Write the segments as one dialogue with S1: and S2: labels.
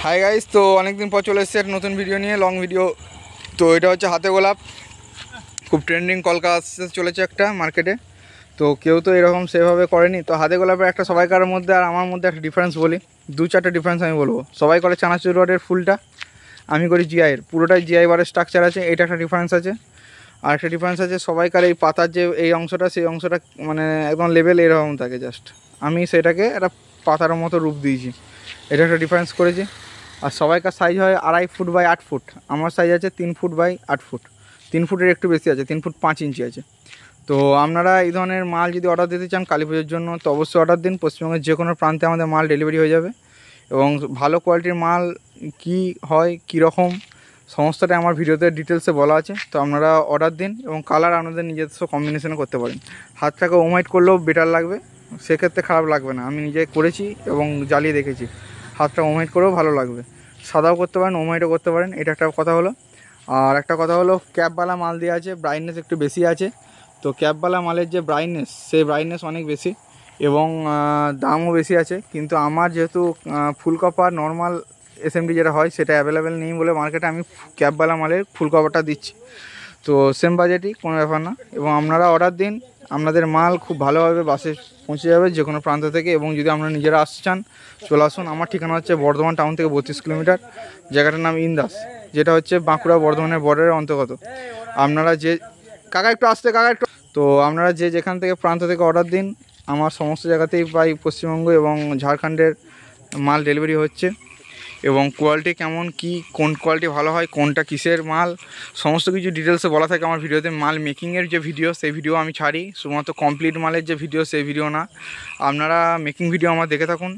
S1: Hi guys, তো অনেকদিন পর চলে এসেছে একটা নতুন ভিডিও নিয়ে, লং ভিডিও। তো এটা হচ্ছে হাতে গোলাপ, খুব ট্রেন্ডিং কলকা আসতে চলেছে একটা মার্কেটে। তো কেউ তো এরকম সেভাবে করেনি। তো হাতে গোলাপের একটা সবাইকার মধ্যে আর আমার মধ্যে একটা ডিফারেন্স বলি, দু চারটে ডিফারেন্স আমি বলবো। সবাই করে চানাচুর রডের ফুলটা, আমি করি জিআইয়ের পুরোটাই। জিআই বারের স্ট্রাকচার আছে, এটা একটা ডিফারেন্স আছে। আর একটা ডিফারেন্স আছে, সবাইকার এই পাতার যে এই অংশটা, সেই অংশটা মানে একদম লেভেল এরকম থাকে জাস্ট, আমি সেটাকে একটা পাতার মতো রূপ দিয়েছি। এটা একটা ডিফারেন্স করেছি। আর সবাইকার সাইজ হয় 2.5 ফুট বাই 8 ফুট, আমার সাইজ আছে 3 ফুট বাই 8 ফুট। 3 ফুটের একটু বেশি আছে, 3 ফুট 5 ইঞ্চি আছে। তো আপনারা এই ধরনের মাল যদি অর্ডার দিতে চান কালী পুজোর জন্য, তো অবশ্যই অর্ডার দিন। পশ্চিমবঙ্গের যে কোনো প্রান্তে আমাদের মাল ডেলিভারি হয়ে যাবে। এবং ভালো কোয়ালিটির মাল কি হয়, কীরকম, সমস্তটাই আমার ভিডিওতে ডিটেলসে বলা আছে। তো আপনারা অর্ডার দিন এবং কালার আপনাদের নিজস্ব কম্বিনেশনে করতে পারেন। হাতটাকে ওমাইট করলেও বেটার লাগবে, সেক্ষেত্রে খারাপ লাগবে না। আমি নিজে করেছি এবং জ্বালিয়ে দেখেছি, হাতটা ওমাইট করেও ভালো লাগবে। সাদাও করতে পারেন, ওমাইটও করতে পারেন, এটা একটা কথা হলো। আর একটা কথা হলো, ক্যাপওয়ালা মাল দিয়ে আছে, ব্রাইটনেস একটু বেশি আছে। তো ক্যাপওয়ালা মালের যে ব্রাইটনেস, সেই ব্রাইটনেস অনেক বেশি এবং দামও বেশি আছে। কিন্তু আমার যেহেতু ফুল কভার নর্মাল এসএমডি যেটা হয় সেটা অ্যাভেলেবেল নেই বলে মার্কেটে আমি ক্যাপওয়ালা মালের ফুল কভারটা দিচ্ছি। তো সেম বাজেটই, কোনো ব্যাপার না। এবং আপনারা অর্ডার দিন, আপনাদের মাল খুব ভালোভাবে বাসে পৌঁছে যাবে যে কোনো প্রান্ত থেকে। এবং যদি আপনারা নিজেরা আসতে চান চলে আসুন। আমার ঠিকানা হচ্ছে বর্ধমান টাউন থেকে 32 কিলোমিটার, জায়গাটার নাম ইন্দাস, যেটা হচ্ছে বাঁকুড়া বর্ধমানের বর্ডারের অন্তর্গত। আপনারা যে কাকা একটু আসতে, কাকা একটু। তো আপনারা যে যেখান থেকে প্রান্ত থেকে অর্ডার দিন, আমার সমস্ত জায়গাতেই প্রায় পশ্চিমবঙ্গ এবং ঝাড়খণ্ডের মাল ডেলিভারি হচ্ছে। এবং কোয়ালিটি কেমন কি, কোন কোয়ালিটি ভালো হয়, কোনটা কিসের মাল, সমস্ত কিছু ডিটেলসে বলা থাকে আমার ভিডিওতে। মাল মেকিংয়ের যে ভিডিও, সেই ভিডিও আমি ছাড়ি, শুধুমাত্র কমপ্লিট মালের যে ভিডিও সেই ভিডিও না। আপনারা মেকিং ভিডিও আমার দেখে থাকুন।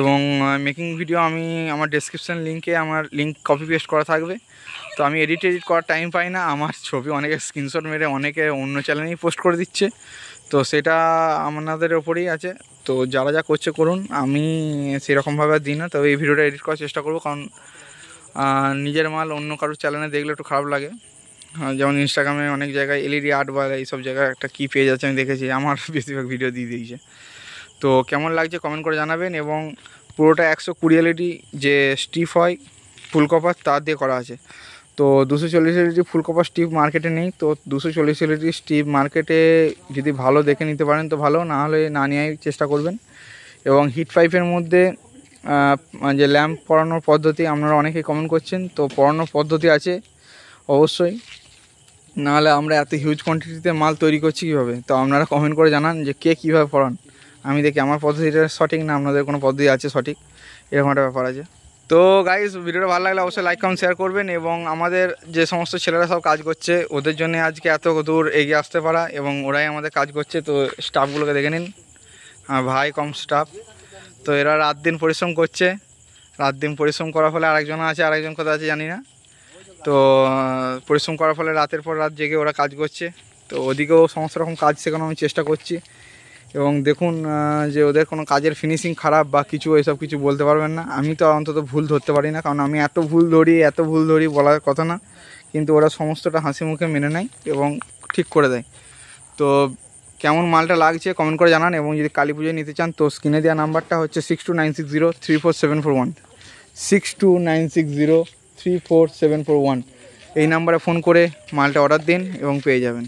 S1: এবং মেকিং ভিডিও আমি আমার ডেসক্রিপশান লিঙ্কে আমার লিঙ্ক কপি পেস্ট করা থাকবে। তো আমি এডিট করার টাইম পাই না, আমার ছবি অনেকে স্ক্রিনশট মেরে অনেকে অন্য চ্যানেলেই পোস্ট করে দিচ্ছে। তো সেটা আপনাদের ওপরেই আছে। তো যারা যা করছে করুন, আমি সেরকমভাবে দিই না। তবে এই ভিডিওটা এডিট করার চেষ্টা করবো, কারণ নিজের মাল অন্য কারোর চ্যানেলে দেখলে একটু খারাপ লাগে। যেমন ইনস্টাগ্রামে অনেক জায়গায় এলইডি আর্ট বা এইসব জায়গায় একটা কী পেজ আছে, আমি দেখেছি, আমার বেশিরভাগ ভিডিও দিয়ে দিয়েছে। তো কেমন লাগছে কমেন্ট করে জানাবেন। এবং পুরোটা 120 এলইডি যে স্টিপ হয় ফুল কভার, তার দিয়ে করা আছে। তো 240 এলইডি ফুল কভার স্টিপ মার্কেটে নেই। তো 240 এলইডি স্টিপ মার্কেটে যদি ভালো দেখে নিতে পারেন তো ভালো, না হলে না নেওয়ার চেষ্টা করবেন। এবং হিট পাইপের মধ্যে যে ল্যাম্প পরানোর পদ্ধতি, আপনারা অনেকেই কমেন্ট করছেন, তো পরানোর পদ্ধতি আছে অবশ্যই, নাহলে আমরা এত হিউজ কোয়ান্টিটিতে মাল তৈরি করছি কীভাবে। তো আপনারা কমেন্ট করে জানান যে কে কীভাবে পরান, আমি দেখি আমার পদ্ধতিটা সঠিক না আপনাদের কোনো পদ্ধতি আছে সঠিক, এরকম একটা ব্যাপার আছে। তো গাইস, ভিডিওটা ভালো লাগলে অবশ্যই লাইক কমেন্ট শেয়ার করবেন। এবং আমাদের যে সমস্ত ছেলেরা সব কাজ করছে, ওদের জন্য আজকে এত দূর এগিয়ে আসতে পারা, এবং ওরাই আমাদের কাজ করছে। তো স্টাফগুলোকে দেখে নিন, ভাই কম স্টাফ। তো এরা রাত দিন পরিশ্রম করছে, রাত দিন পরিশ্রম করার ফলে আরেকজন আছে, আরেকজন কোথায় আছে জানি না। তো পরিশ্রম করার ফলে রাতের পর রাত জেগে ওরা কাজ করছে। তো ওদিকেও সমস্ত রকম কাজ শেখানো আমি চেষ্টা করছি। এবং দেখুন যে ওদের কোনো কাজের ফিনিশিং খারাপ বা কিছু এসব কিছু বলতে পারবেন না। আমি তো অন্তত ভুল ধরতে পারি না, কারণ আমি এত ভুল ধরি বলার কথা না, কিন্তু ওরা সমস্তটা হাসি মুখে মেনে নেয় এবং ঠিক করে দেয়। তো কেমন মালটা লাগছে কমেন্ট করে জানান। এবং যদি কালী পুজোয় নিতে চান তো স্ক্রিনে দেওয়া নাম্বারটা হচ্ছে 6296034741, 6296034741। এই নাম্বারে ফোন করে মালটা অর্ডার দিন এবং পেয়ে যাবেন।